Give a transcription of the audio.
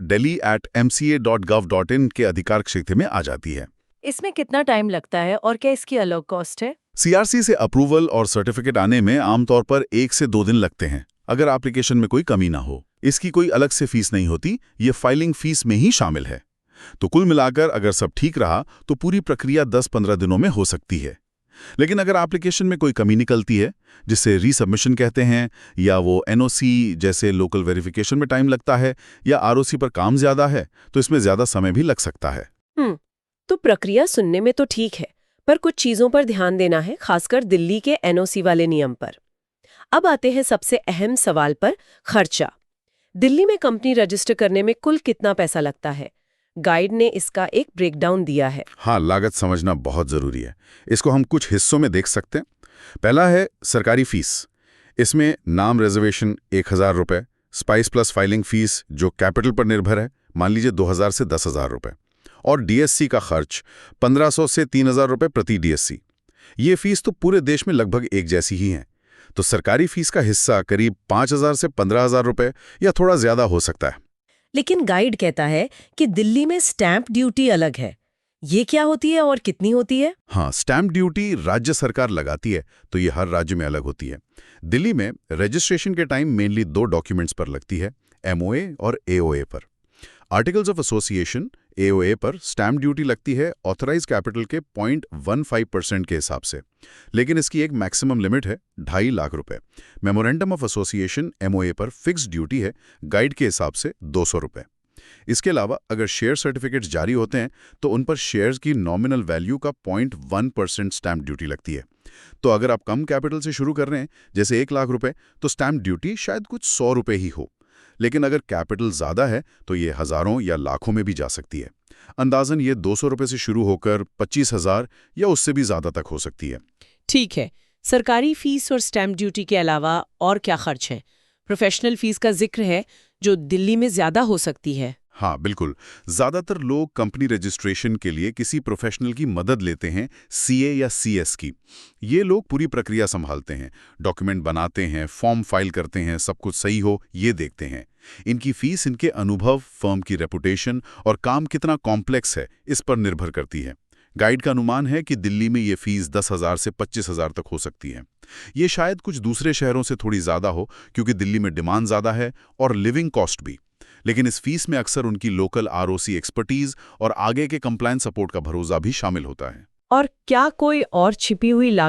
delhi@mca.gov.in के अधिकार क्षेत्र में आ जाती है। इसमें कितना टाइम लगता है और क्या इसकी अलग कॉस्ट है? सीआरसी से अप्रूवल और सर्टिफिकेट आने में आमतौर पर 1 से 2 दिन लगते हैं, अगर एप्लीकेशन में कोई कमी ना हो। इसकी कोई अलग से फीस नहीं होती, ये फाइलिंग फीस में ही शामिल है। तो कुल मिलाकर अगर सब ठीक रहा तो पूरी प्रक्रिया 10-15 दिनों में हो सकती है। लेकिन अगर एप्लीकेशन में कोई कमी निकलती है, जिसे रीसबमिशन कहते हैं, या वो एनओसी जैसे लोकल वेरिफिकेशन में टाइम लगता है, या आरओसी पर काम ज्यादा है, तो इसमें ज्यादा समय भी लग सकता है। तो प्रक्रिया सुनने में तो ठीक है, पर कुछ चीजों पर ध्यान देना है, खासकर दिल्ली के एनओसी वाले नियम पर। अब आते हैं सबसे अहम सवाल पर, खर्चा। दिल्ली में कंपनी रजिस्टर करने में कुल कितना पैसा लगता है? गाइड ने इसका एक ब्रेकडाउन दिया है। हाँ, लागत समझना बहुत जरूरी है। इसको हम कुछ हिस्सों में देख सकते हैं। पहला है सरकारी फीस। इसमें नाम रिजर्वेशन 1000 रुपये, स्पाइस प्लस फाइलिंग फीस जो कैपिटल पर निर्भर है, मान लीजिए 2000 से 10,000 रुपये, और डीएससी का खर्च 1500 से 3000 रुपये प्रति डीएससी। ये फीस तो पूरे देश में लगभग एक जैसी ही है। तो सरकारी फीस का हिस्सा करीब 5000 से 15,000 रुपये या थोड़ा ज्यादा हो सकता है। लेकिन गाइड कहता है कि दिल्ली में स्टैंप ड्यूटी अलग है। ये क्या होती है और कितनी होती है? हाँ, स्टैंप ड्यूटी राज्य सरकार लगाती है, तो ये हर राज्य में अलग होती है। दिल्ली में रजिस्ट्रेशन के टाइम मेनली 2 डॉक्यूमेंट्स पर लगती है, एमओए और एओए पर। आर्टिकल्स ऑफ एसोसिएशन एओए पर स्टैंप ड्यूटी लगती है ऑथराइज कैपिटल के 0.15% के हिसाब से, लेकिन इसकी एक मैक्सिमम लिमिट है 2.5 लाख रुपए। मेमोरेंडम ऑफ एसोसिएशन एमओए पर फिक्स्ड ड्यूटी है गाइड के हिसाब से 200 रुपए। इसके अलावा अगर शेयर सर्टिफिकेट्स जारी होते हैं तो उन पर शेयर्स की नॉमिनल वैल्यू का 0.1% स्टैंप ड्यूटी लगती है। तो अगर आप कम कैपिटल से शुरू कर रहे हैं, जैसे 1 लाख रुपए, तो स्टैंप ड्यूटी शायद कुछ 100 रुपए ही हो। लेकिन अगर कैपिटल ज़्यादा है तो ये हज़ारों या लाखों में भी जा सकती है। अंदाजन ये 200 रुपए से शुरू होकर 25,000 या उससे भी ज़्यादा तक हो सकती है। ठीक है, सरकारी फीस और स्टैंप ड्यूटी के अलावा और क्या खर्च है? प्रोफेशनल फीस का जिक्र है जो दिल्ली में ज्यादा हो सकती है। हाँ बिल्कुल, ज़्यादातर लोग कंपनी रजिस्ट्रेशन के लिए किसी प्रोफेशनल की मदद लेते हैं, सीए या सीएस की। ये लोग पूरी प्रक्रिया संभालते हैं, डॉक्यूमेंट बनाते हैं, फॉर्म फाइल करते हैं, सब कुछ सही हो ये देखते हैं। इनकी फीस इनके अनुभव, फर्म की रेपुटेशन और काम कितना कॉम्प्लेक्स है इस पर निर्भर करती है। गाइड का अनुमान है कि दिल्ली में ये फीस 10,000 से 25,000 तक हो सकती है। ये शायद कुछ दूसरे शहरों से थोड़ी ज़्यादा हो, क्योंकि दिल्ली में डिमांड ज़्यादा है और लिविंग कॉस्ट भी। लेकिन इस फीस में अक्सर उनकी लोकल आरओसी एक्सपर्टीज और आगे के कंप्लायंस सपोर्ट का भरोसा भी शामिल होता है। और क्या कोई और छिपी हुई लागत